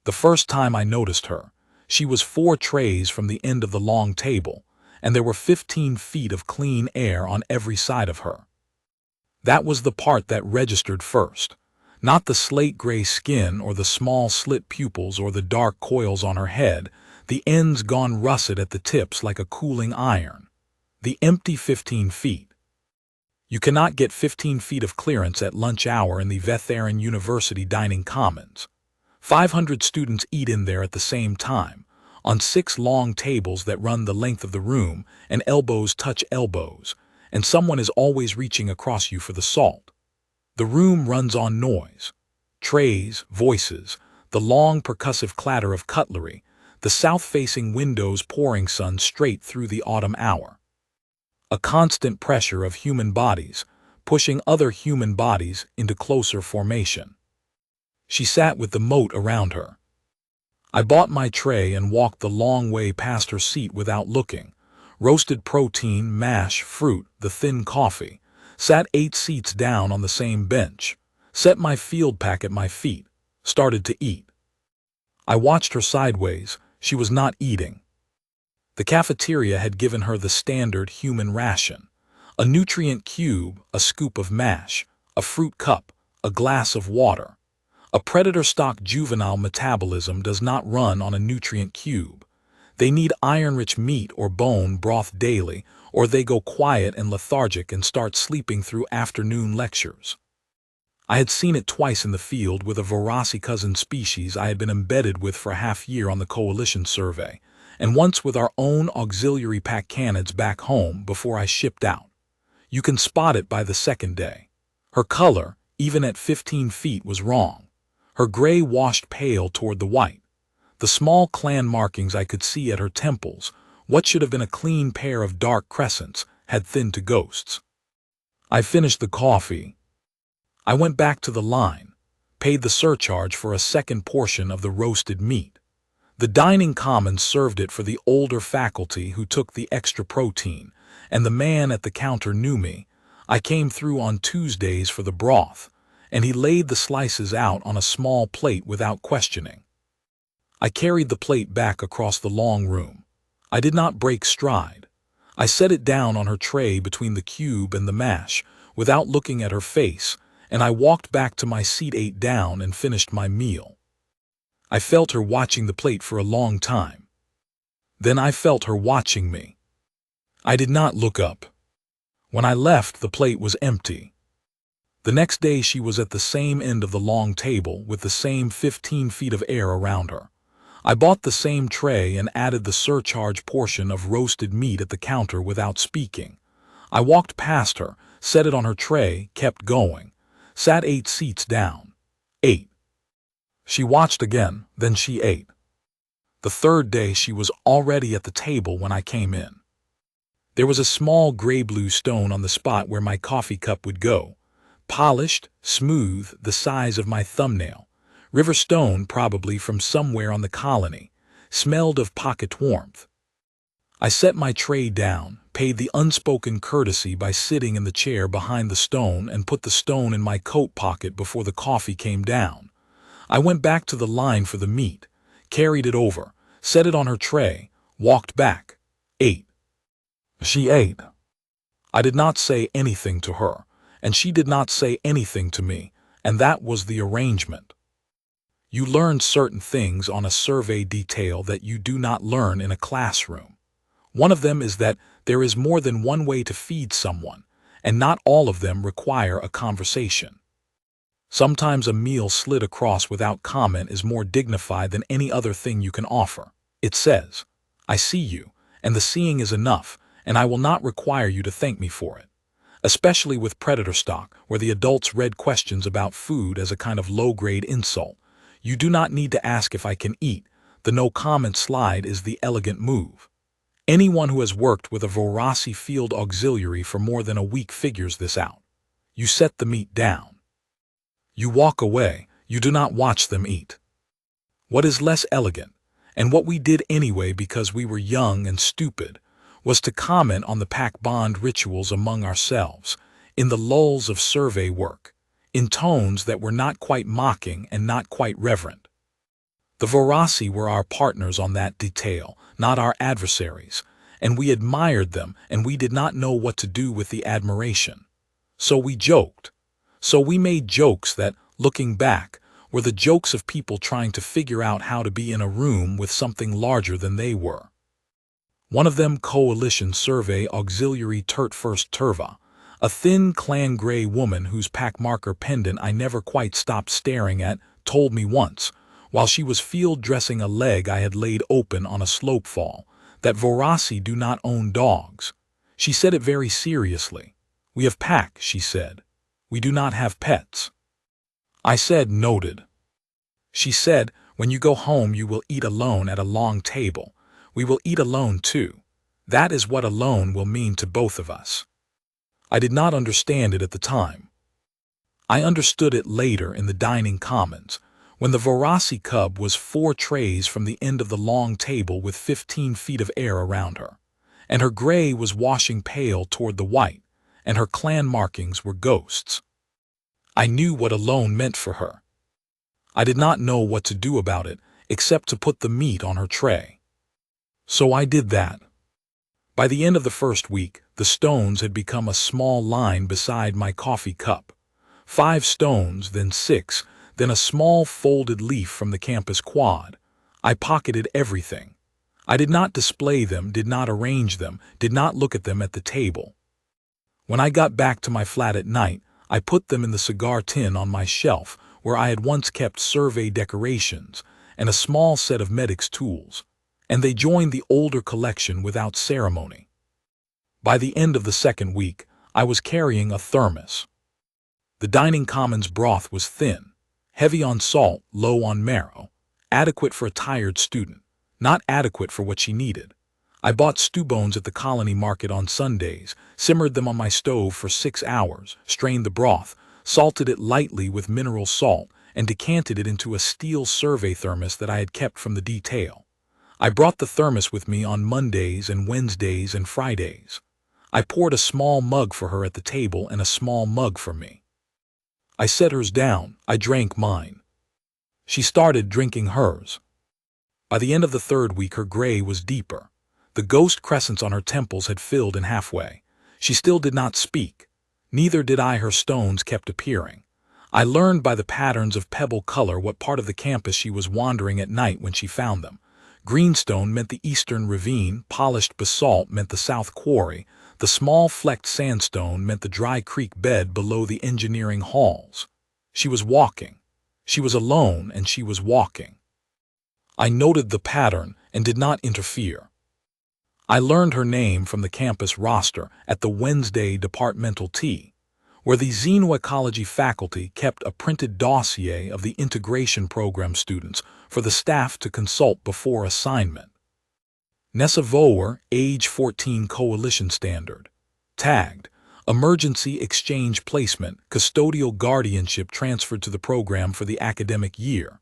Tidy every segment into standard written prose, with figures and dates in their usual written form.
The first time I noticed her, she was 4 trays from the end of the long table, and there were 15 feet of clean air on every side of her. That was the part that registered first, not the slate-gray skin or the small slit pupils or the dark coils on her head, the ends gone russet at the tips like a cooling iron. The empty 15 feet. You cannot get 15 feet of clearance at lunch hour in the Velmora University dining commons. 500 students eat in there at the same time, on 6 long tables that run the length of the room, and elbows touch elbows, and someone is always reaching across you for the salt. The room runs on noise. Trays, voices, the long percussive clatter of cutlery, the south-facing windows pouring sun straight through the autumn hour. A constant pressure of human bodies, pushing other human bodies into closer formation. She sat with the moat around her. I bought my tray and walked the long way past her seat without looking. Roasted protein, mash, fruit, the thin coffee. Sat 8 seats down on the same bench. Set my field pack at my feet. Started to eat. I watched her sideways. She was not eating. The cafeteria had given her the standard human ration. A nutrient cube, a scoop of mash, a fruit cup, a glass of water. A predator stock juvenile metabolism does not run on a nutrient cube. They need iron-rich meat or bone broth daily, or they go quiet and lethargic and start sleeping through afternoon lectures. I had seen it twice in the field with a voracicousin species I had been embedded with for a half-year on the coalition survey, and once with our own auxiliary pack canids back home before I shipped out. You can spot it by the second day. Her color, even at 15 feet, was wrong. Her gray washed pale toward the white. The small clan markings I could see at her temples, what should have been a clean pair of dark crescents, had thinned to ghosts. I finished the coffee. I went back to the line, paid the surcharge for a second portion of the roasted meat. The dining commons served it for the older faculty who took the extra protein, and the man at the counter knew me. I came through on Tuesdays for the broth, and he laid the slices out on a small plate without questioning. I carried the plate back across the long room. I did not break stride. I set it down on her tray between the cube and the mash, without looking at her face, and I walked back to my seat, ate down, and finished my meal. I felt her watching the plate for a long time. Then I felt her watching me. I did not look up. When I left, the plate was empty. The next day she was at the same end of the long table with the same 15 feet of air around her. I bought the same tray and added the surcharge portion of roasted meat at the counter without speaking. I walked past her, set it on her tray, kept going. Sat 8 seats down. Ate. She watched again, then she ate. The third day she was already at the table when I came in. There was a small gray-blue stone on the spot where my coffee cup would go. Polished, smooth, the size of my thumbnail. River stone, probably from somewhere on the colony. Smelled of pocket warmth. I set my tray down, paid the unspoken courtesy by sitting in the chair behind the stone, and put the stone in my coat pocket before the coffee came down. I went back to the line for the meat, carried it over, set it on her tray, walked back, ate. She ate. I did not say anything to her, and she did not say anything to me, and that was the arrangement. You learn certain things on a survey detail that you do not learn in a classroom. One of them is that there is more than one way to feed someone, and not all of them require a conversation. Sometimes a meal slid across without comment is more dignified than any other thing you can offer. It says, "I see you, and the seeing is enough, and I will not require you to thank me for it." Especially with predator stock, where the adults read questions about food as a kind of low-grade insult. You do not need to ask if I can eat. The no-comment slide is the elegant move. Anyone who has worked with a voraci field auxiliary for more than a week figures this out. You set the meat down. You walk away. You do not watch them eat. What is less elegant, and what we did anyway because we were young and stupid, was to comment on the pack bond rituals among ourselves, in the lulls of survey work, in tones that were not quite mocking and not quite reverent. The Vorasi were our partners on that detail, not our adversaries, and we admired them, and we did not know what to do with the admiration. So we joked. So we made jokes that, looking back, were the jokes of people trying to figure out how to be in a room with something larger than they were. One of them, Coalition Survey Auxiliary Turt First Turva, a thin clan gray woman whose packmarker pendant I never quite stopped staring at, told me once, while she was field dressing a leg I had laid open on a slope fall, that Vorasi do not own dogs. She said it very seriously. We have pack, she said. We do not have pets. I said, noted. She said, when you go home you will eat alone at a long table. We will eat alone too. That is what alone will mean to both of us. I did not understand it at the time. I understood it later in the dining commons, when the Vorasi cub was 4 trays from the end of the long table with 15 feet of air around her, and her gray was washing pale toward the white, and her clan markings were ghosts. I knew what alone meant for her. I did not know what to do about it, except to put the meat on her tray. So I did that. By the end of the first week, the stones had become a small line beside my coffee cup. 5 stones, then 6, then a small folded leaf from the campus quad. I pocketed everything. I did not display them, did not arrange them, did not look at them at the table. When I got back to my flat at night, I put them in the cigar tin on my shelf, where I had once kept survey decorations and a small set of medic's tools, and they joined the older collection without ceremony. By the end of the second week, I was carrying a thermos. The dining commons broth was thin, heavy on salt, low on marrow, adequate for a tired student, not adequate for what she needed. I bought stew bones at the colony market on Sundays, simmered them on my stove for 6 hours, strained the broth, salted it lightly with mineral salt, and decanted it into a steel survey thermos that I had kept from the detail. I brought the thermos with me on Mondays and Wednesdays and Fridays. I poured a small mug for her at the table and a small mug for me. I set hers down, I drank mine. She started drinking hers. By the end of the third week her gray was deeper. The ghost crescents on her temples had filled in halfway. She still did not speak. Neither did I. Her stones kept appearing. I learned by the patterns of pebble color what part of the campus she was wandering at night when she found them. Greenstone meant the eastern ravine, polished basalt meant the south quarry, the small flecked sandstone meant the dry creek bed below the engineering halls. She was walking. She was alone and she was walking. I noted the pattern and did not interfere. I learned her name from the campus roster at the Wednesday departmental tea, where the xeno-ecology faculty kept a printed dossier of the integration program students for the staff to consult before assignment. Nessa Vower, age 14, coalition standard. Tagged, emergency exchange placement, custodial guardianship transferred to the program for the academic year.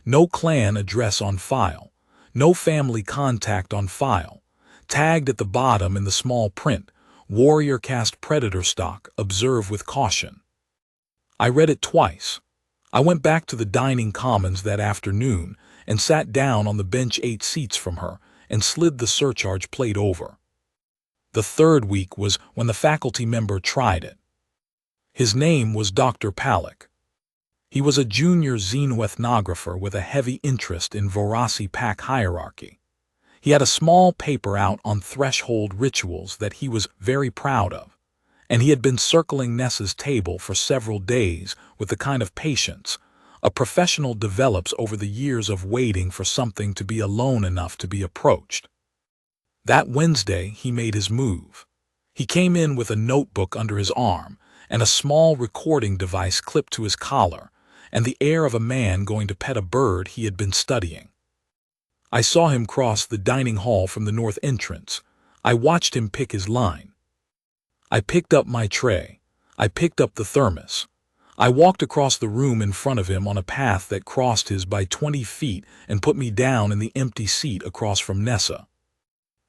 No clan address on file. No family contact on file. Tagged at the bottom in the small print, warrior caste predator stock, observe with caution. I read it twice. I went back to the dining commons that afternoon and sat down on the bench 8 seats from her and slid the surcharge plate over. The third week was when the faculty member tried it. His name was Dr. Palick. He was a junior xenoethnographer with a heavy interest in Vorasi pack hierarchy. He had a small paper out on threshold rituals that he was very proud of, and he had been circling Nessa's table for several days with the kind of patience a professional develops over the years of waiting for something to be alone enough to be approached. That Wednesday he made his move. He came in with a notebook under his arm and a small recording device clipped to his collar, and the air of a man going to pet a bird he had been studying. I saw him cross the dining hall from the north entrance. I watched him pick his line. I picked up my tray. I picked up the thermos. I walked across the room in front of him on a path that crossed his by 20 feet and put me down in the empty seat across from Nessa.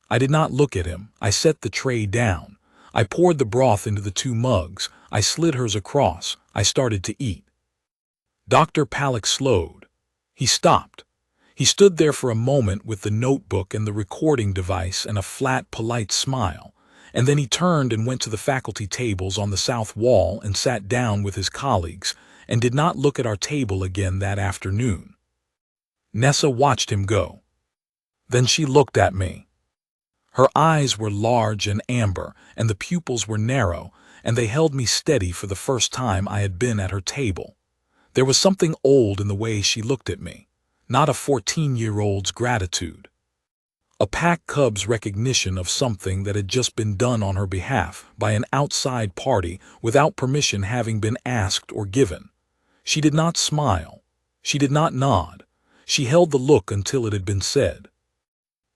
I did not look at him. I set the tray down. I poured the broth into the 2 mugs. I slid hers across. I started to eat. Dr. Palick slowed. He stopped. He stood there for a moment with the notebook and the recording device and a flat, polite smile, and then he turned and went to the faculty tables on the south wall and sat down with his colleagues and did not look at our table again that afternoon. Nessa watched him go. Then she looked at me. Her eyes were large and amber, and the pupils were narrow, and they held me steady for the first time I had been at her table. There was something old in the way she looked at me, not a 14-year-old's gratitude. A pack cub's recognition of something that had just been done on her behalf by an outside party without permission having been asked or given. She did not smile. She did not nod. She held the look until it had been said.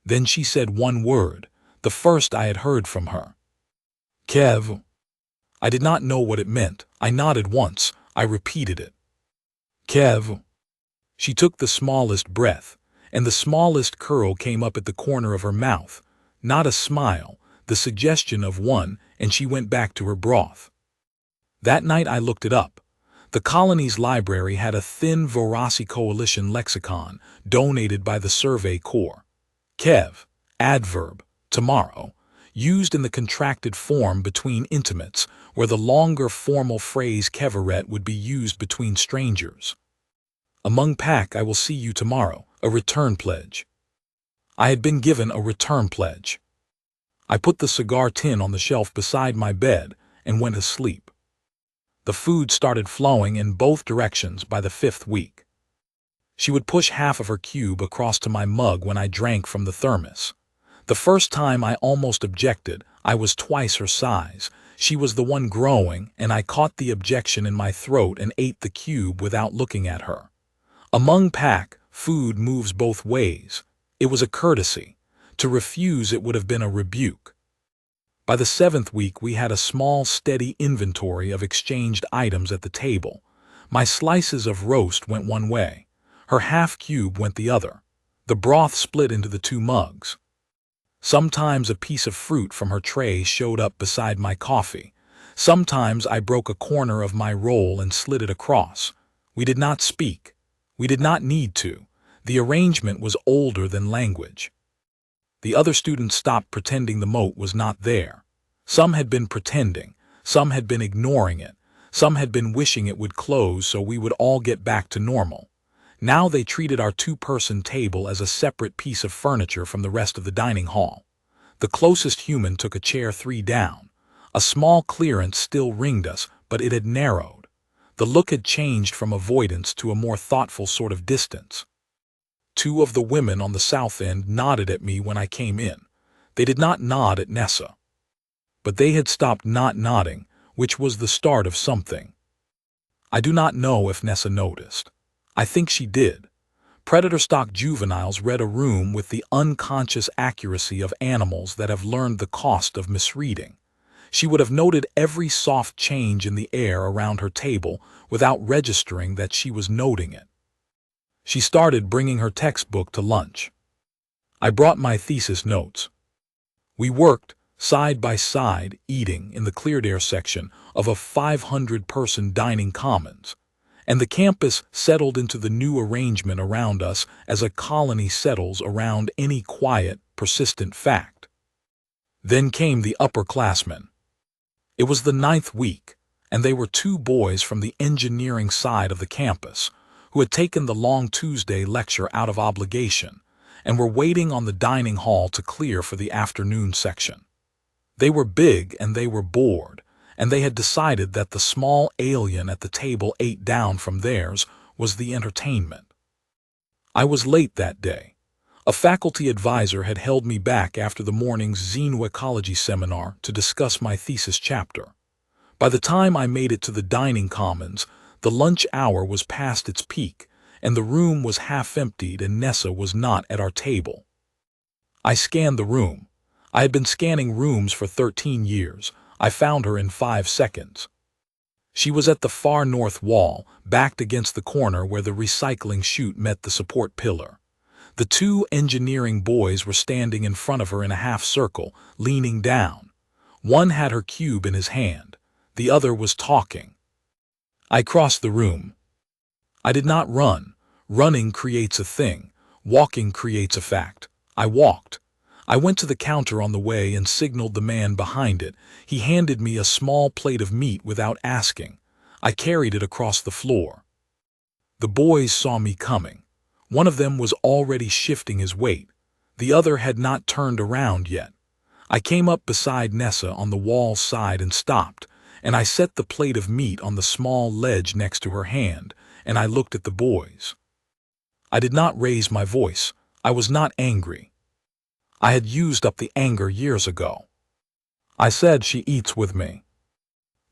Then she said one word, the first I had heard from her. Kev. I did not know what it meant. I nodded once. I repeated it. Kev. She took the smallest breath, and the smallest curl came up at the corner of her mouth. Not a smile, the suggestion of one, and she went back to her broth. That night I looked it up. The colony's library had a thin Voraci Coalition lexicon donated by the Survey Corps. Kev, adverb, tomorrow, used in the contracted form between intimates, where the longer formal phrase Keveret would be used between strangers. Among pack, I will see you tomorrow, a return pledge. I had been given a return pledge. I put the cigar tin on the shelf beside my bed and went to sleep. The food started flowing in both directions by the 5th week. She would push half of her cube across to my mug when I drank from the thermos. The first time I almost objected. I was twice her size. She was the one growing, and I caught the objection in my throat and ate the cube without looking at her. Among pack, food moves both ways. It was a courtesy. To refuse it would have been a rebuke. By the 7th week we had a small, steady inventory of exchanged items at the table. My slices of roast went one way. Her half cube went the other. The broth split into the 2 mugs. Sometimes a piece of fruit from her tray showed up beside my coffee. Sometimes I broke a corner of my roll and slid it across. We did not speak. We did not need to. The arrangement was older than language. The other students stopped pretending the moat was not there. Some had been pretending. Some had been ignoring it. Some had been wishing it would close so we would all get back to normal. Now they treated our 2-person table as a separate piece of furniture from the rest of the dining hall. The closest human took a chair 3 down. A small clearance still ringed us, but it had narrowed. The look had changed from avoidance to a more thoughtful sort of distance. 2 of the women on the south end nodded at me when I came in. They did not nod at Nessa. But they had stopped not nodding, which was the start of something. I do not know if Nessa noticed. I think she did. Predator-stock juveniles read a room with the unconscious accuracy of animals that have learned the cost of misreading. She would have noted every soft change in the air around her table without registering that she was noting it. She started bringing her textbook to lunch. I brought my thesis notes. We worked, side by side, eating in the cleared air section of a 500-person dining commons. And the campus settled into the new arrangement around us as a colony settles around any quiet, persistent fact. Then came the upperclassmen. It was the 9th week, and they were 2 boys from the engineering side of the campus who had taken the long Tuesday lecture out of obligation and were waiting on the dining hall to clear for the afternoon section. They were big and they were bored, and they had decided that the small alien at the table 8 down from theirs was the entertainment. I was late that day. A faculty advisor had held me back after the morning's xeno-ecology seminar to discuss my thesis chapter. By the time I made it to the dining commons, the lunch hour was past its peak, and the room was half emptied and Nessa was not at our table. I scanned the room. I had been scanning rooms for 13 years. I found her in 5 seconds. She was at the far north wall, backed against the corner where the recycling chute met the support pillar. The 2 engineering boys were standing in front of her in a half circle, leaning down. One had her cube in his hand. The other was talking. I crossed the room. I did not run. Running creates a thing. Walking creates a fact. I walked. I went to the counter on the way and signaled the man behind it. He handed me a small plate of meat without asking. I carried it across the floor. The boys saw me coming. One of them was already shifting his weight. The other had not turned around yet. I came up beside Nessa on the wall side and stopped, and I set the plate of meat on the small ledge next to her hand, and I looked at the boys. I did not raise my voice. I was not angry. I had used up the anger years ago. I said, "She eats with me."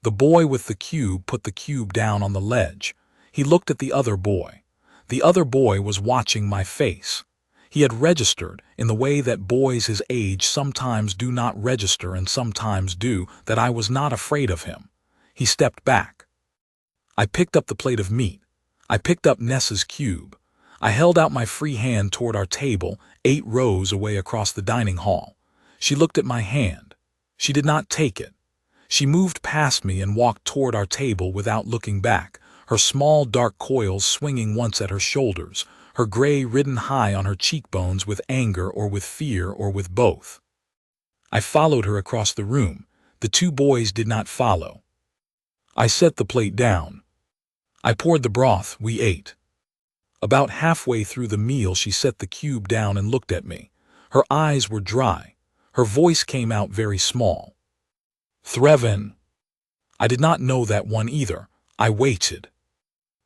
The boy with the cube put the cube down on the ledge. He looked at the other boy. The other boy was watching my face. He had registered, in the way that boys his age sometimes do not register and sometimes do, that I was not afraid of him. He stepped back. I picked up the plate of meat. I picked up Nessa's cube. I held out my free hand toward our table, 8 rows away across the dining hall. She looked at my hand. She did not take it. She moved past me and walked toward our table without looking back, her small dark coils swinging once at her shoulders, her gray ridden high on her cheekbones with anger or with fear or with both. I followed her across the room. The 2 boys did not follow. I set the plate down. I poured the broth. We ate. About halfway through the meal, she set the cube down and looked at me. Her eyes were dry. Her voice came out very small. "Threvin." I did not know that one either. I waited.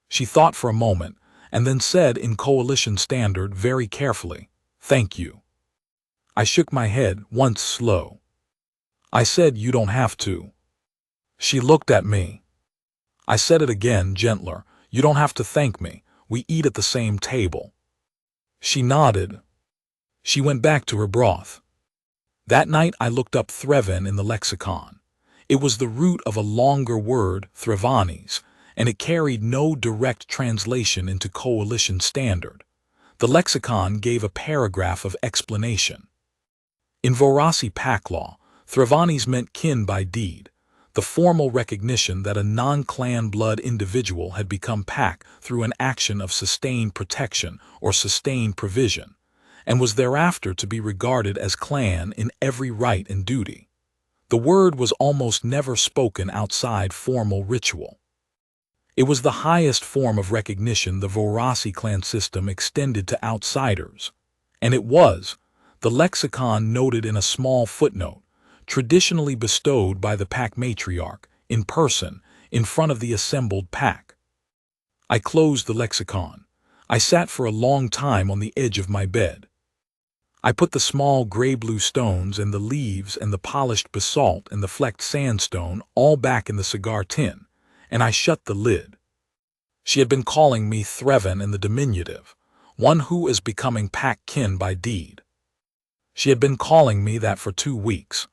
She thought for a moment, and then said in coalition standard very carefully, "Thank you." I shook my head, once slow. I said, "You don't have to." She looked at me. I said it again, gentler, "You don't have to thank me. We eat at the same table." She nodded. She went back to her broth. That night I looked up Threvin in the lexicon. It was the root of a longer word, Threvanis, and it carried no direct translation into coalition standard. The lexicon gave a paragraph of explanation. In Vorasi pack law, Threvanis meant kin by deed, the formal recognition that a non-clan blood individual had become pack through an action of sustained protection or sustained provision, and was thereafter to be regarded as clan in every right and duty. The word was almost never spoken outside formal ritual. It was the highest form of recognition the Vorasi clan system extended to outsiders, and it was, the lexicon noted in a small footnote, traditionally bestowed by the pack matriarch, in person, in front of the assembled pack. I closed the lexicon. I sat for a long time on the edge of my bed. I put the small gray-blue stones and the leaves and the polished basalt and the flecked sandstone all back in the cigar tin, and I shut the lid. She had been calling me Threvin in the diminutive, one who is becoming pack kin by deed. She had been calling me that for 2 weeks.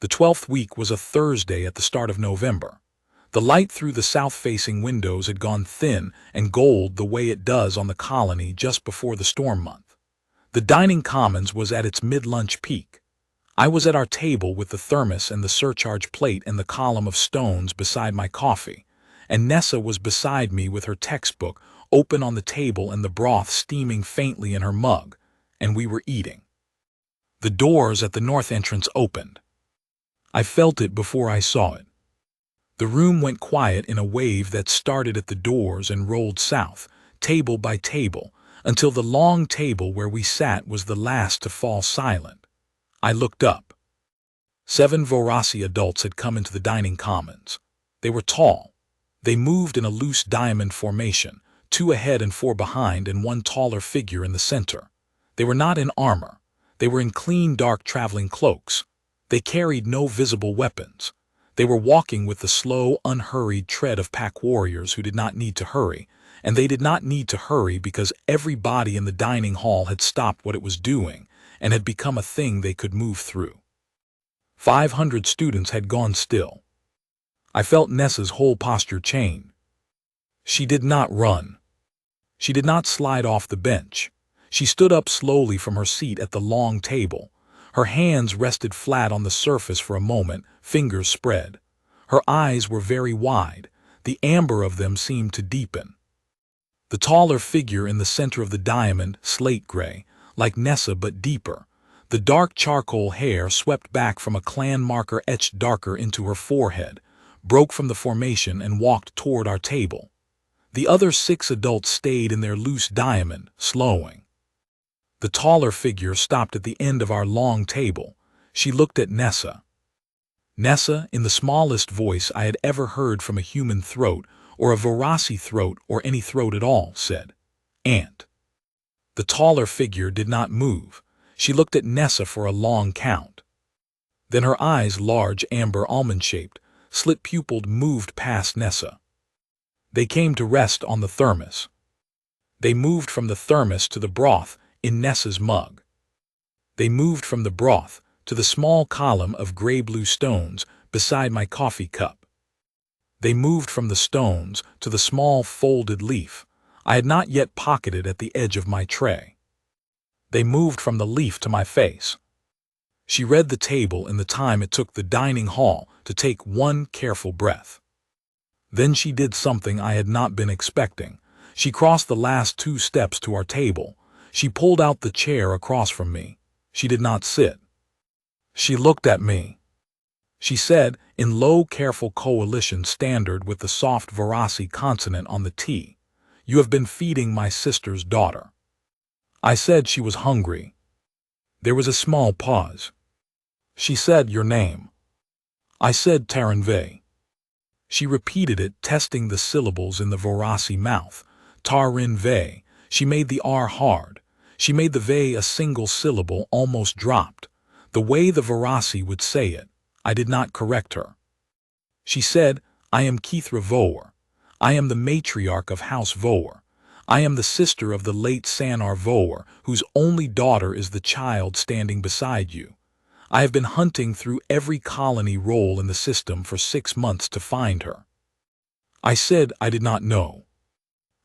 The 12th week was a Thursday at the start of November. The light through the south-facing windows had gone thin and gold the way it does on the colony just before the storm month. The dining commons was at its mid-lunch peak. I was at our table with the thermos and the surcharge plate and the column of stones beside my coffee, and Nessa was beside me with her textbook open on the table and the broth steaming faintly in her mug, and we were eating. The doors at the north entrance opened. I felt it before I saw it. The room went quiet in a wave that started at the doors and rolled south, table by table, until the long table where we sat was the last to fall silent. I looked up. 7 Vorasi adults had come into the dining commons. They were tall. They moved in a loose diamond formation, 2 ahead and 4 behind and 1 taller figure in the center. They were not in armor. They were in clean dark traveling cloaks. They carried no visible weapons. They were walking with the slow, unhurried tread of pack warriors who did not need to hurry, and they did not need to hurry because every body in the dining hall had stopped what it was doing and had become a thing they could move through. 500 students had gone still. I felt Nessa's whole posture change. She did not run. She did not slide off the bench. She stood up slowly from her seat at the long table. Her hands rested flat on the surface for a moment, fingers spread. Her eyes were very wide. The amber of them seemed to deepen. The taller figure in the center of the diamond, slate gray, like Nessa but deeper. The dark charcoal hair swept back from a clan marker etched darker into her forehead, broke from the formation and walked toward our table. The other 6 adults stayed in their loose diamond, slowing. The taller figure stopped at the end of our long table. She looked at Nessa. Nessa, in the smallest voice I had ever heard from a human throat, or a Varasi throat, or any throat at all, said, "Ant." The taller figure did not move. She looked at Nessa for a long count. Then her eyes, large, amber, almond-shaped, slit-pupilled, moved past Nessa. They came to rest on the thermos. They moved from the thermos to the broth in Nessa's mug. They moved from the broth to the small column of gray-blue stones beside my coffee cup. They moved from the stones to the small folded leaf I had not yet pocketed at the edge of my tray. They moved from the leaf to my face. She read the table in the time it took the dining hall to take one careful breath. Then she did something I had not been expecting. She crossed the last 2 steps to our table. She pulled out the chair across from me. She did not sit. She looked at me. She said, in low, careful coalition standard with the soft Varasi consonant on the T, "You have been feeding my sister's daughter." I said she was hungry. There was a small pause. She said, "Your name." I said, "Taranve." She repeated it, testing the syllables in the Varasi mouth. Tarinve. She made the R hard. She made the ve a single syllable, almost dropped. The way the Varasi would say it. I did not correct her. She said, "I am Kithra Voer. I am the matriarch of House Voer. I am the sister of the late Sanar Voer, whose only daughter is the child standing beside you. I have been hunting through every colony role in the system for 6 months to find her." I said I did not know.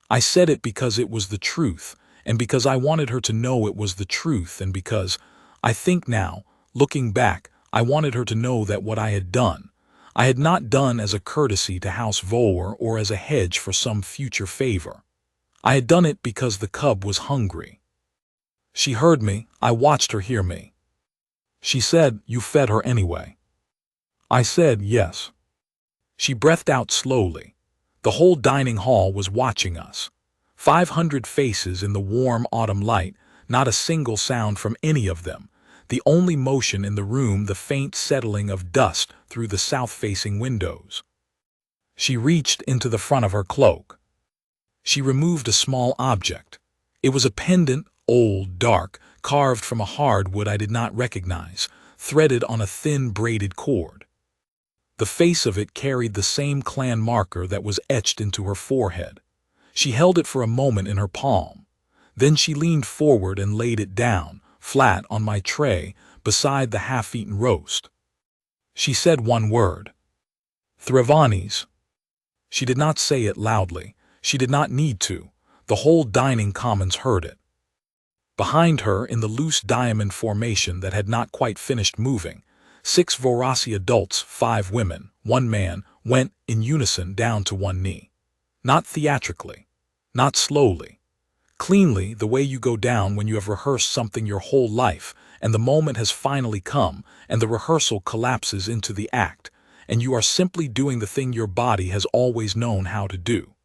I said it because it was the truth, and because I wanted her to know it was the truth, and because, I think now, looking back, I wanted her to know that what I had done, I had not done as a courtesy to House Voer or as a hedge for some future favor. I had done it because the cub was hungry. She heard me. I watched her hear me. She said, "You fed her anyway." I said, "Yes." She breathed out slowly. The whole dining hall was watching us. 500 faces in the warm autumn light, not a single sound from any of them. The only motion in the room, the faint settling of dust through the south-facing windows. She reached into the front of her cloak. She removed a small object. It was a pendant, old, dark, carved from a hardwood I did not recognize, threaded on a thin braided cord. The face of it carried the same clan marker that was etched into her forehead. She held it for a moment in her palm. Then she leaned forward and laid it down, flat on my tray, beside the half-eaten roast. She said one word. "Thravanis." She did not say it loudly. She did not need to. The whole dining commons heard it. Behind her, in the loose diamond formation that had not quite finished moving, 6 Varasi adults, 5 women, 1 man, went in unison down to one knee. Not theatrically, not slowly. Cleanly, the way you go down when you have rehearsed something your whole life, and the moment has finally come, and the rehearsal collapses into the act, and you are simply doing the thing your body has always known how to do.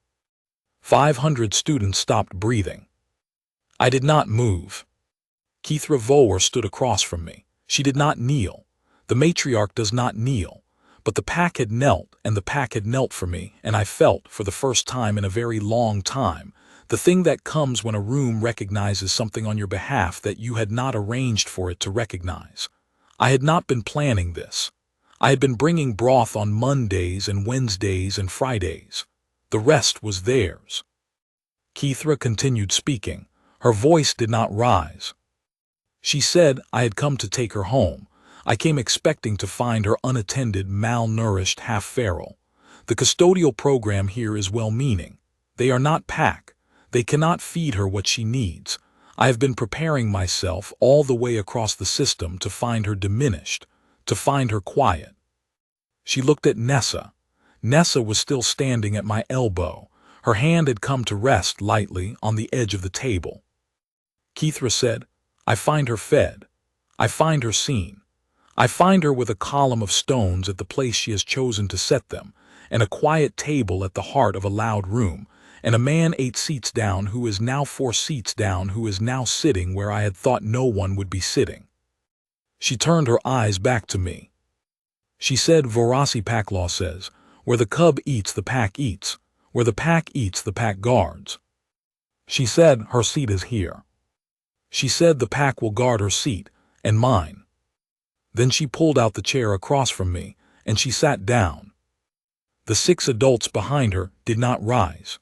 500 students stopped breathing. I did not move. Kithra Voer stood across from me. She did not kneel. The matriarch does not kneel. But the pack had knelt, and the pack had knelt for me, and I felt, for the first time in a very long time, the thing that comes when a room recognizes something on your behalf that you had not arranged for it to recognize. I had not been planning this. I had been bringing broth on Mondays and Wednesdays and Fridays. The rest was theirs. Kithra continued speaking. Her voice did not rise. She said I had come to take her home. I came expecting to find her unattended, malnourished, half-feral. The custodial program here is well-meaning. They are not pack. They cannot feed her what she needs. I have been preparing myself all the way across the system to find her diminished, to find her quiet. She looked at Nessa. Nessa was still standing at my elbow. Her hand had come to rest lightly on the edge of the table. Keithra said, "I find her fed. I find her seen. I find her with a column of stones at the place she has chosen to set them, and a quiet table at the heart of a loud room, and a man 8 seats down who is now 4 seats down who is now sitting where I had thought no one would be sitting." She turned her eyes back to me. She said, "Vorasi Pack law says, where the cub eats the pack eats, where the pack eats the pack guards." She said, "Her seat is here." She said the pack will guard her seat, and mine. Then she pulled out the chair across from me, and she sat down. The 6 adults behind her did not rise.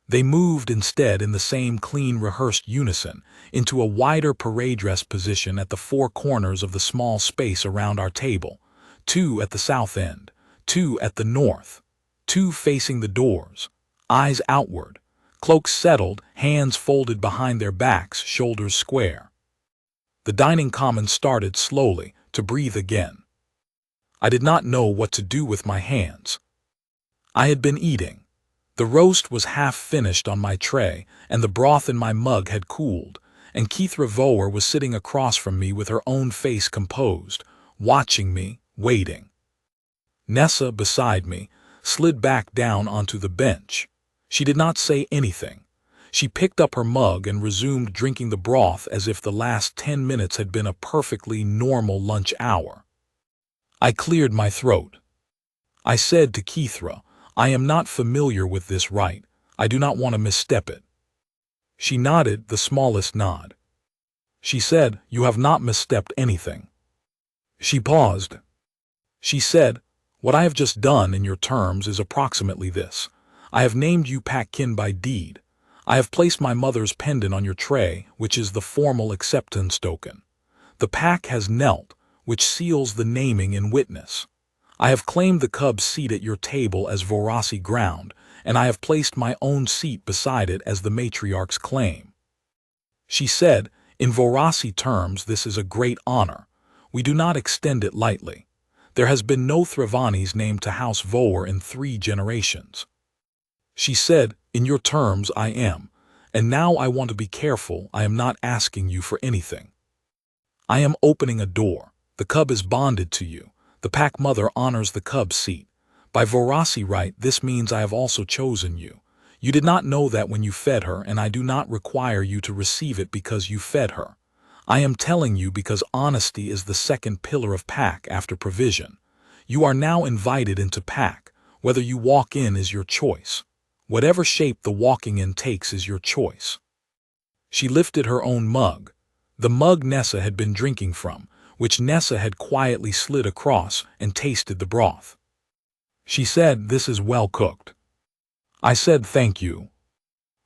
They moved instead in the same clean, rehearsed unison into a wider parade dress position at the 4 corners of the small space around our table, 2 at the south end, 2 at the north, 2 facing the doors, eyes outward, cloaks settled, hands folded behind their backs, shoulders square. The dining commons started slowly to breathe again. I did not know what to do with my hands. I had been eating. The roast was half finished on my tray, and the broth in my mug had cooled, and Keithra Voer was sitting across from me with her own face composed, watching me, waiting. Nessa, beside me, slid back down onto the bench. She did not say anything. She picked up her mug and resumed drinking the broth as if the last 10 minutes had been a perfectly normal lunch hour. I cleared my throat. I said to Keithra, "I am not familiar with this rite. I do not want to misstep it." She nodded the smallest nod. She said, "You have not misstepped anything." She paused. She said, "What I have just done in your terms is approximately this. I have named you pack-kin by deed. I have placed my mother's pendant on your tray, which is the formal acceptance token. The pack has knelt, which seals the naming in witness. I have claimed the cub's seat at your table as Vorasi ground, and I have placed my own seat beside it as the matriarch's claim." She said, "In Vorasi terms, this is a great honor. We do not extend it lightly. There has been no Thravanis named to House Voer in 3 generations." She said, "In your terms, I am. And now I want to be careful. I am not asking you for anything. I am opening a door. The cub is bonded to you. The pack mother honors the cub's seat. By Vorasi right, this means I have also chosen you. You did not know that when you fed her, and I do not require you to receive it because you fed her. I am telling you because honesty is the second pillar of pack after provision. You are now invited into pack. Whether you walk in is your choice. Whatever shape the walking in takes is your choice." She lifted her own mug, the mug Nessa had been drinking from, which Nessa had quietly slid across, and tasted the broth. She said, "This is well cooked." I said, "Thank you."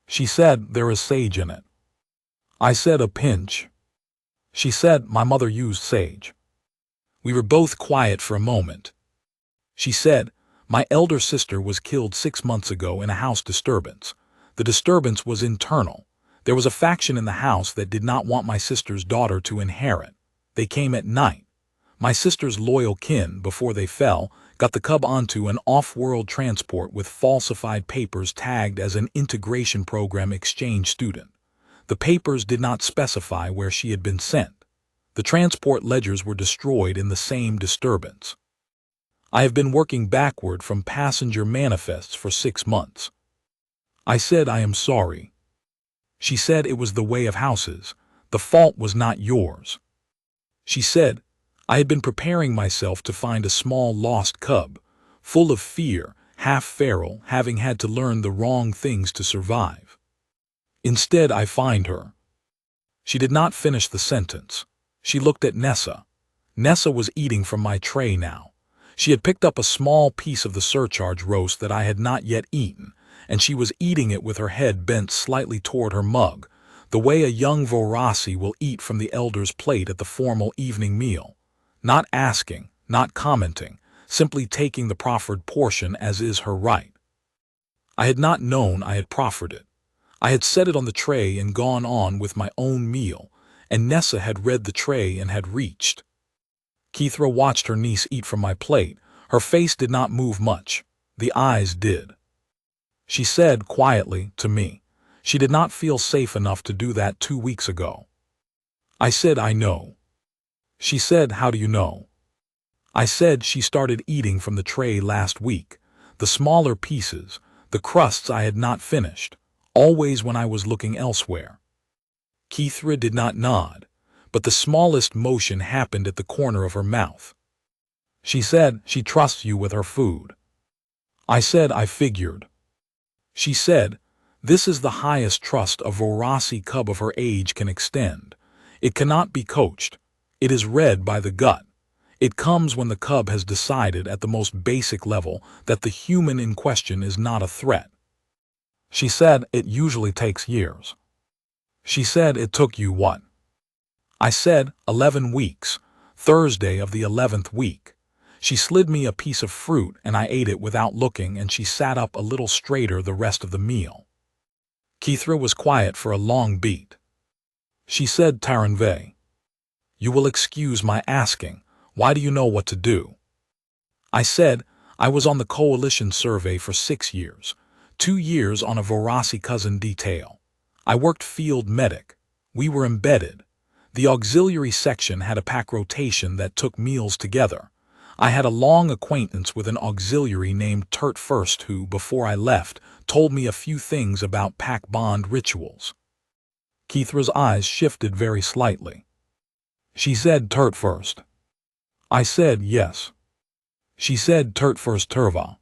She said, "There is sage in it." I said, "A pinch." She said, "My mother used sage." We were both quiet for a moment. She said, "My elder sister was killed 6 months ago in a house disturbance. The disturbance was internal. There was a faction in the house that did not want my sister's daughter to inherit. They came at night. My sister's loyal kin, before they fell, got the cub onto an off-world transport with falsified papers tagged as an integration program exchange student. The papers did not specify where she had been sent. The transport ledgers were destroyed in the same disturbance. I have been working backward from passenger manifests for 6 months." I said, "I am sorry." She said, "It was the way of houses. The fault was not yours." She said, "I had been preparing myself to find a small lost cub, full of fear, half feral, having had to learn the wrong things to survive. Instead, I find her." She did not finish the sentence. She looked at Nessa. Nessa was eating from my tray now. She had picked up a small piece of the surcharge roast that I had not yet eaten, and she was eating it with her head bent slightly toward her mug, the way a young Vorasi will eat from the elder's plate at the formal evening meal. Not asking, not commenting, simply taking the proffered portion as is her right. I had not known I had proffered it. I had set it on the tray and gone on with my own meal, and Nessa had read the tray and had reached. Keithra watched her niece eat from my plate. Her face did not move much. The eyes did. She said quietly to me. She did not feel safe enough to do that 2 weeks ago. I said, I know. She said, how do you know? I said she started eating from the tray last week, the smaller pieces, the crusts I had not finished, always when I was looking elsewhere. Keithra did not nod, but the smallest motion happened at the corner of her mouth. She said she trusts you with her food. I said I figured. She said, this is the highest trust a Vorasi cub of her age can extend. It cannot be coached. It is read by the gut. It comes when the cub has decided at the most basic level that the human in question is not a threat. She said it usually takes years. She said it took you what? I said 11 weeks, Thursday of the 11th week. She slid me a piece of fruit and I ate it without looking, and she sat up a little straighter the rest of the meal. Keithra was quiet for a long beat. She said, Taranve, you will excuse my asking, why do you know what to do? I said, I was on the coalition survey for 6 years, 2 years on a Vorasi cousin detail. I worked field medic. We were embedded. The auxiliary section had a pack rotation that took meals together. I had a long acquaintance with an auxiliary named Turt First who, before I left, told me a few things about pack bond rituals. Keithra's eyes shifted very slightly. She said Turt First. I said yes. She said Turt First Turva.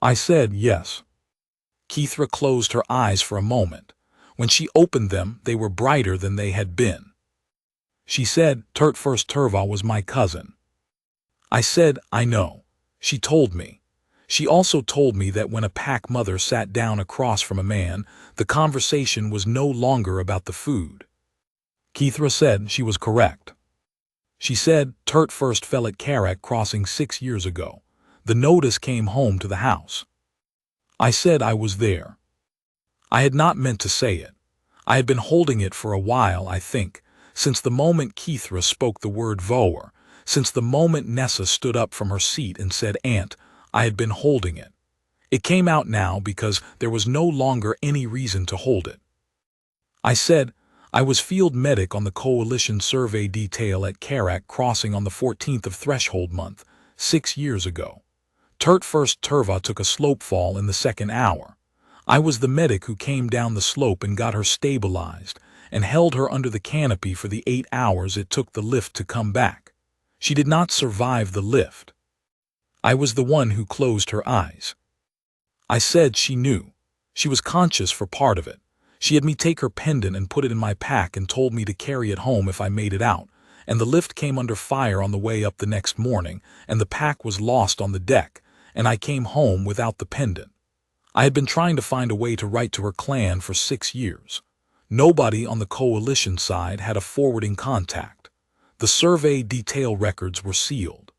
I said yes. Keithra closed her eyes for a moment. When she opened them, they were brighter than they had been. She said Turt First Turva was my cousin. I said, I know. She told me. She also told me that when a pack mother sat down across from a man, the conversation was no longer about the food. Keithra said she was correct. She said Turt first fell at Karak crossing 6 years ago. The notice came home to the house. I said I was there. I had not meant to say it. I had been holding it for a while, I think, since the moment Keithra spoke the word Voer. Since the moment Nessa stood up from her seat and said Aunt, I had been holding it. It came out now because there was no longer any reason to hold it. I said, I was field medic on the coalition survey detail at Karak crossing on the 14th of threshold month, 6 years ago. Turt First Turva took a slope fall in the 2nd hour. I was the medic who came down the slope and got her stabilized and held her under the canopy for the 8 hours it took the lift to come back. She did not survive the lift. I was the one who closed her eyes. I said she knew. She was conscious for part of it. She had me take her pendant and put it in my pack and told me to carry it home if I made it out, and the lift came under fire on the way up the next morning, and the pack was lost on the deck, and I came home without the pendant. I had been trying to find a way to write to her clan for 6 years. Nobody on the coalition side had a forwarding contact. The survey detail records were sealed.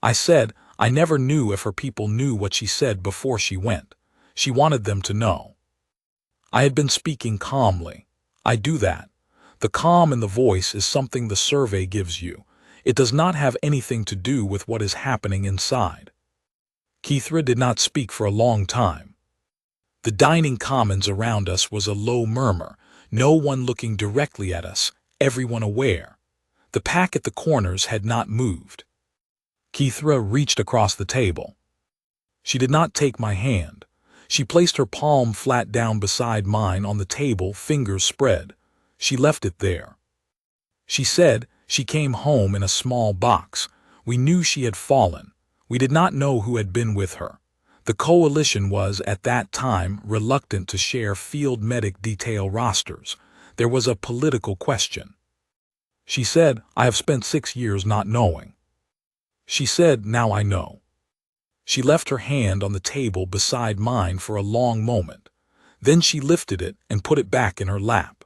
I said I never knew if her people knew what she said before she went. She wanted them to know. I had been speaking calmly. I do that. The calm in the voice is something the survey gives you. It does not have anything to do with what is happening inside. Keithra did not speak for a long time. The dining commons around us was a low murmur, no one looking directly at us, everyone aware. The pack at the corners had not moved. Keithra reached across the table. She did not take my hand. She placed her palm flat down beside mine on the table, fingers spread. She left it there. She said she came home in a small box. We knew she had fallen. We did not know who had been with her. The coalition was, at that time, reluctant to share field medic detail rosters. There was a political question. She said, I have spent 6 years not knowing. She said, now I know. She left her hand on the table beside mine for a long moment. Then she lifted it and put it back in her lap.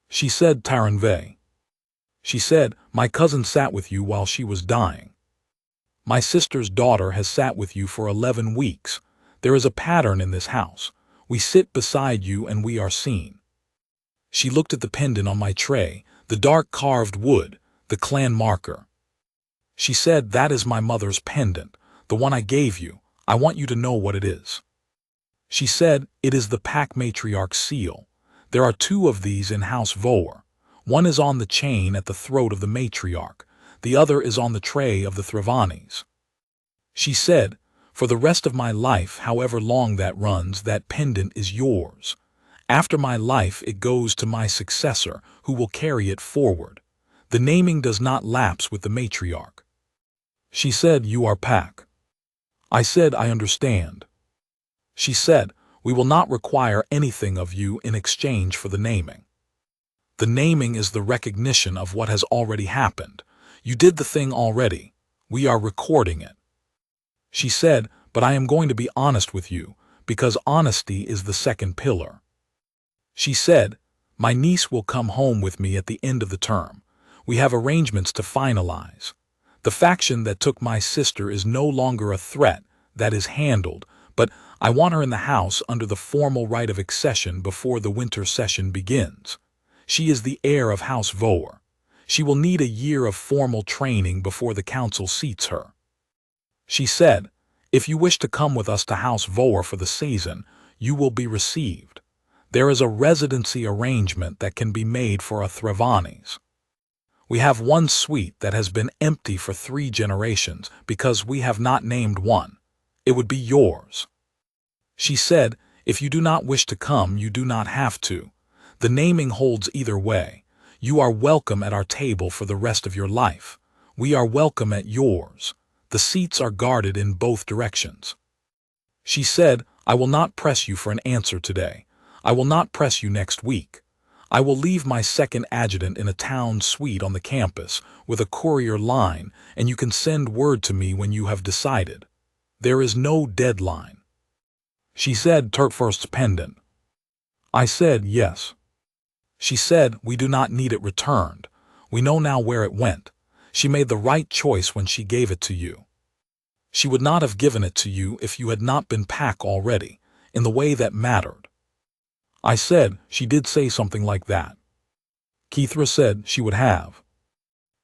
She said, Taranve. She said, my cousin sat with you while she was dying. My sister's daughter has sat with you for 11 weeks. There is a pattern in this house. We sit beside you and we are seen. She looked at the pendant on my tray, the dark carved wood, the clan marker. She said, that is my mother's pendant, the one I gave you. I want you to know what it is. She said, "It is the pack matriarch's seal. There are two of these in House Voer. One is on the chain at the throat of the matriarch. The other is on the tray of the Thravanis." She said, "For the rest of my life, however long that runs, that pendant is yours. After my life it goes to my successor, who will carry it forward. The naming does not lapse with the matriarch." She said, "You are pack." I said, "I understand." She said, "We will not require anything of you in exchange for the naming. The naming is the recognition of what has already happened. You did the thing already. We are recording it." She said, "But I am going to be honest with you, because honesty is the second pillar." She said, "My niece will come home with me at the end of the term. We have arrangements to finalize. The faction that took my sister is no longer a threat, that is handled, but I want her in the house under the formal right of accession before the winter session begins. She is the heir of House Voer. She will need a year of formal training before the council seats her." She said, "If you wish to come with us to House Voer for the season, you will be received. There is a residency arrangement that can be made for a Thravanis. We have one suite that has been empty for 3 generations because we have not named one. It would be yours." She said, "If you do not wish to come, you do not have to. The naming holds either way. You are welcome at our table for the rest of your life. We are welcome at yours. The seats are guarded in both directions." She said, "I will not press you for an answer today. I will not press you next week. I will leave my second adjutant in a town suite on the campus with a courier line, and you can send word to me when you have decided. There is no deadline." She said, "Turtfirst's pendant." I said, "Yes." She said, "We do not need it returned. We know now where it went. She made the right choice when she gave it to you. She would not have given it to you if you had not been pack already, in the way that mattered." I said, "She did say something like that." Kithra said she would have.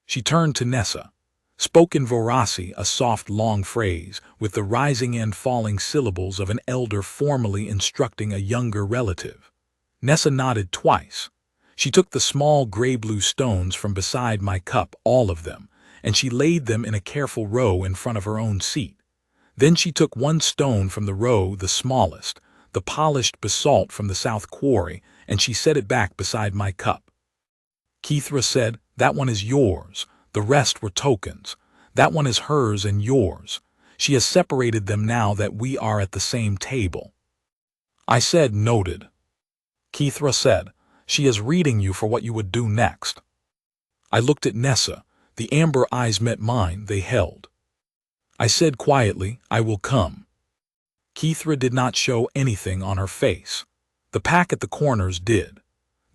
She turned to Nessa, spoke in Vorasi, a soft long phrase, with the rising and falling syllables of an elder formally instructing a younger relative. Nessa nodded twice. She took the small gray-blue stones from beside my cup, all of them, and she laid them in a careful row in front of her own seat. Then she took one stone from the row, the smallest, the polished basalt from the south quarry, and she set it back beside my cup. Kithra said, "That one is yours. The rest were tokens. That one is hers and yours. She has separated them now that we are at the same table." I said, "Noted." Kithra said, "She is reading you for what you would do next." I looked at Nessa. The amber eyes met mine, they held. I said quietly, "I will come." Kithra did not show anything on her face. The pack at the corners did.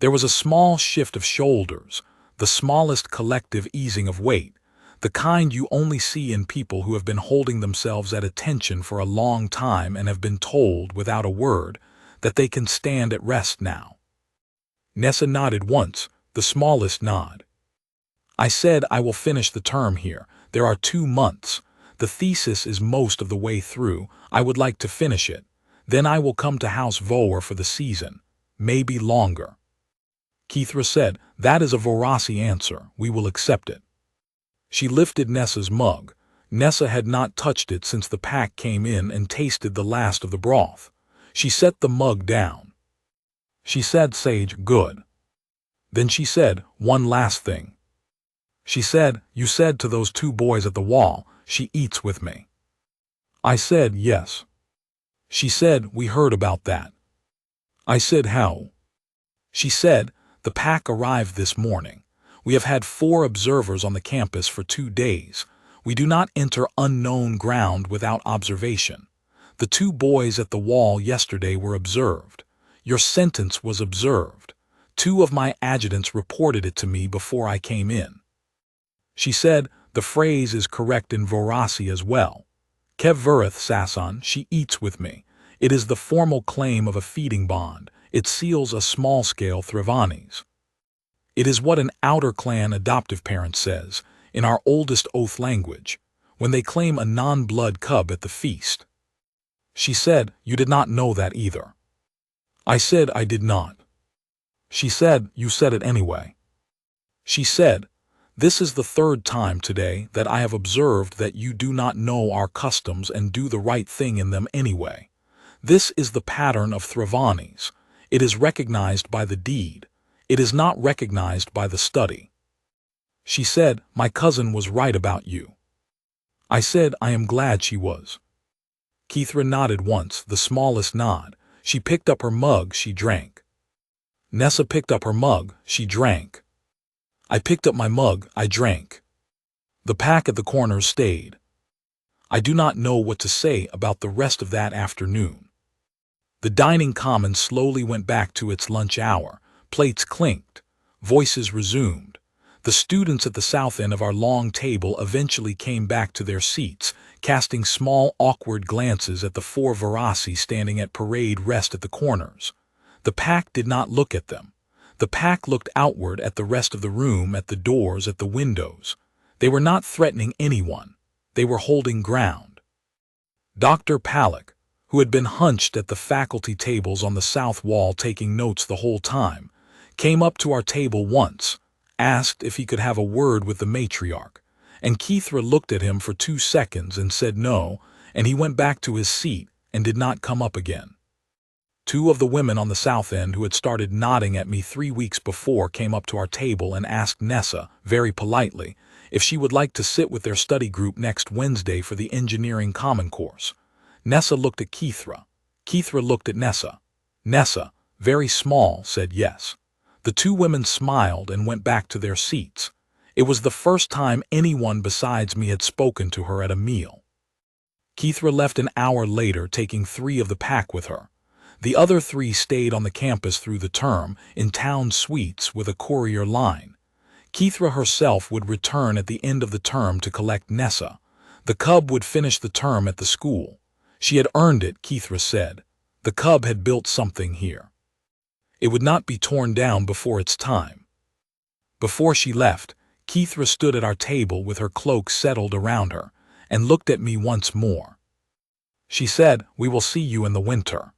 There was a small shift of shoulders, the smallest collective easing of weight, the kind you only see in people who have been holding themselves at attention for a long time and have been told, without a word, that they can stand at rest now. Nessa nodded once, the smallest nod. I said, "I will finish the term here. There are 2 months. The thesis is most of the way through. I would like to finish it. Then I will come to House Voer for the season. Maybe longer." Kithra said, "That is a Vorasi answer. We will accept it." She lifted Nessa's mug. Nessa had not touched it since the pack came in and tasted the last of the broth. She set the mug down. She said, "Sage, good." Then she said, "One last thing." She said, "You said to those 2 boys at the wall, 'She eats with me.'" I said, "Yes." She said, "We heard about that." I said, "How?" She said, "The pack arrived this morning. We have had 4 observers on the campus for 2 days. We do not enter unknown ground without observation. The 2 boys at the wall yesterday were observed. Your sentence was observed. 2 of my adjutants reported it to me before I came in." She said, "The phrase is correct in Vorasi as well. Kev Verith Sasan, she eats with me. It is the formal claim of a feeding bond. It seals a small-scale Thravanis. It is what an outer clan adoptive parent says, in our oldest oath language, when they claim a non-blood cub at the feast." She said, "You did not know that either." I said I did not. She said, "You said it anyway." She said, "This is the third time today that I have observed that you do not know our customs and do the right thing in them anyway. This is the pattern of Thravanis. It is recognized by the deed. It is not recognized by the study." She said, "My cousin was right about you." I said, "I am glad she was." Keithra nodded once, the smallest nod. She picked up her mug, she drank. Nessa picked up her mug, she drank. I picked up my mug, I drank. The pack at the corners stayed. I do not know what to say about the rest of that afternoon. The dining common slowly went back to its lunch hour. Plates clinked. Voices resumed. The students at the south end of our long table eventually came back to their seats, casting small, awkward glances at the four Verassi standing at parade rest at the corners. The pack did not look at them. The pack looked outward at the rest of the room, at the doors, at the windows. They were not threatening anyone. They were holding ground. Dr. Palak, who had been hunched at the faculty tables on the south wall taking notes the whole time, came up to our table once, asked if he could have a word with the matriarch, and Keithra looked at him for 2 seconds and said no, and he went back to his seat and did not come up again. 2 of the women on the south end who had started nodding at me 3 weeks before came up to our table and asked Nessa, very politely, if she would like to sit with their study group next Wednesday for the engineering common course. Nessa looked at Keithra. Keithra looked at Nessa. Nessa, very small, said yes. The 2 women smiled and went back to their seats. It was the first time anyone besides me had spoken to her at a meal. Keithra left an hour later, taking 3 of the pack with her. The other 3 stayed on the campus through the term, in town suites with a courier line. Keithra herself would return at the end of the term to collect Nessa. The cub would finish the term at the school. She had earned it, Keithra said. The cub had built something here. It would not be torn down before its time. Before she left, Keithra stood at our table with her cloak settled around her, and looked at me once more. She said, "We will see you in the winter."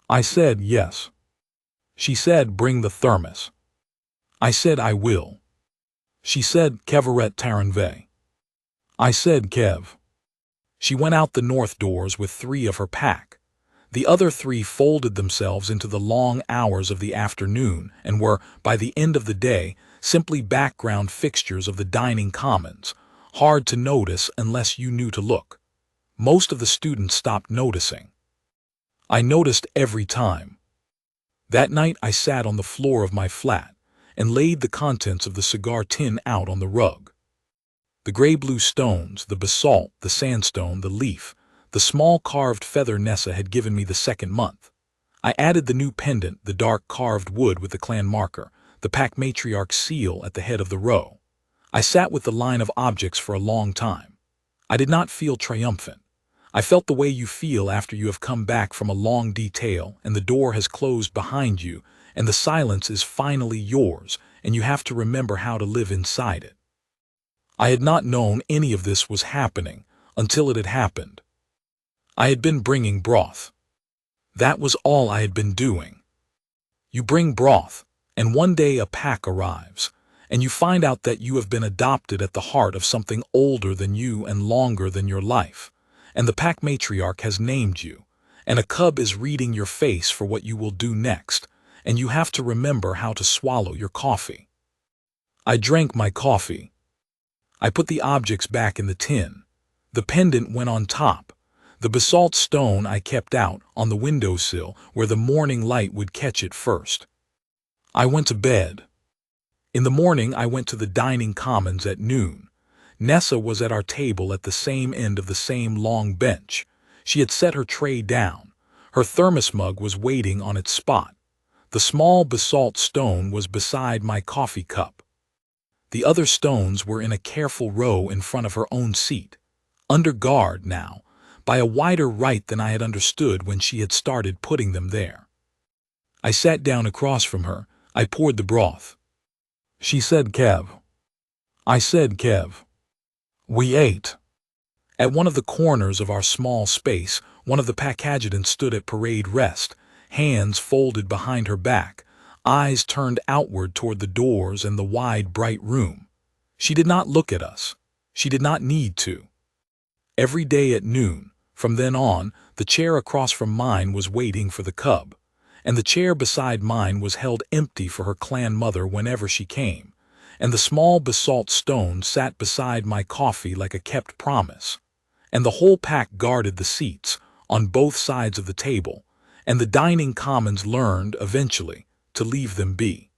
I said, "Yes." She said, "Bring the thermos." I said, "I will." She said, "Kevaret Taranve." I said, "Kev." She went out the north doors with 3 of her pack. The other 3 folded themselves into the long hours of the afternoon and were, by the end of the day, simply background fixtures of the dining commons, hard to notice unless you knew to look. Most of the students stopped noticing. I noticed every time. That night I sat on the floor of my flat and laid the contents of the cigar tin out on the rug. The gray-blue stones, the basalt, the sandstone, the leaf, the small carved feather Nessa had given me the second month. I added the new pendant, the dark carved wood with the clan marker, the pack matriarch's seal at the head of the row. I sat with the line of objects for a long time. I did not feel triumphant. I felt the way you feel after you have come back from a long detail and the door has closed behind you and the silence is finally yours and you have to remember how to live inside it. I had not known any of this was happening until it had happened. I had been bringing broth. That was all I had been doing. You bring broth, and one day a pack arrives, and you find out that you have been adopted at the heart of something older than you and longer than your life, and the pack matriarch has named you, and a cub is reading your face for what you will do next, and you have to remember how to swallow your coffee. I drank my coffee. I put the objects back in the tin. The pendant went on top. The basalt stone I kept out on the windowsill where the morning light would catch it first. I went to bed. In the morning I went to the dining commons at noon. Nessa was at our table at the same end of the same long bench. She had set her tray down. Her thermos mug was waiting on its spot. The small basalt stone was beside my coffee cup. The other stones were in a careful row in front of her own seat, under guard now, by a wider right than I had understood when she had started putting them there. I sat down across from her. I poured the broth. She said, "Kev." I said, "Kev." We ate. At one of the corners of our small space, One of the pack adjutants stood at parade rest, hands folded behind her back, eyes turned outward toward the doors and the wide, bright room. She did not look at us. She did not need to. Every day at noon, from then on, the chair across from mine was waiting for the cub, and the chair beside mine was held empty for her clan mother whenever she came, and the small basalt stone sat beside my coffee like a kept promise, and the whole pack guarded the seats on both sides of the table, and the dining commons learned, eventually, to leave them be.